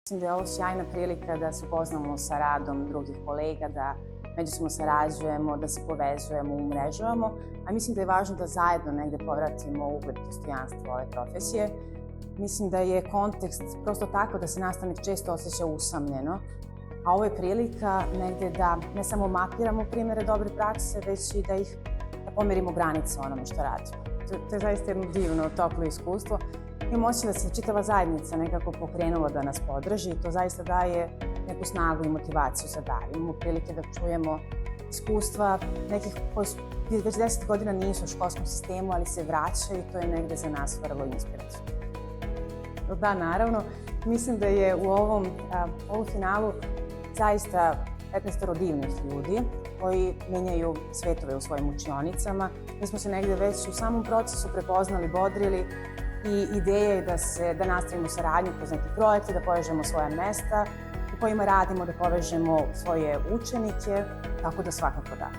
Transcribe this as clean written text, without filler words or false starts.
Mislim da je ovo sjajna prilika da se upoznamo sa radom drugih kolega, da međusobno sarađujemo, da se povezujemo, umrežavamo, a mislim da je važno da zajedno negde povratimo ugled i dostojanstvo ove profesije. Mislim da je kontekst prosto tako da se nastavnik često osjeća usamljeno, a ovo je prilika negde da ne samo mapiramo primere dobre prakse, već i da pomerimo granice onome što radimo. To je zaista jedno divno, toplo iskustvo. Imam osjećaj da se čitava zajednica nekako pokrenula da nas podrži i to zaista daje neku snagu i motivaciju za dalje. Imamo prilike da čujemo iskustva nekih koji već 10 godina nisu u školskom sistemu, ali se vraćaju i to je negde za nas vrlo inspirativno. Da, naravno, mislim da je u ovom polufinalu zaista 15 divnih ljudi koji menjaju svetove u svojim učionicama. Mi smo se negde već u samom procesu prepoznali, bodrili i ideja je da nastavimo saradnju kroz neke projekte, da povežemo svoja mesta u kojima radimo, da povežemo svoje učenike, tako da svakako da.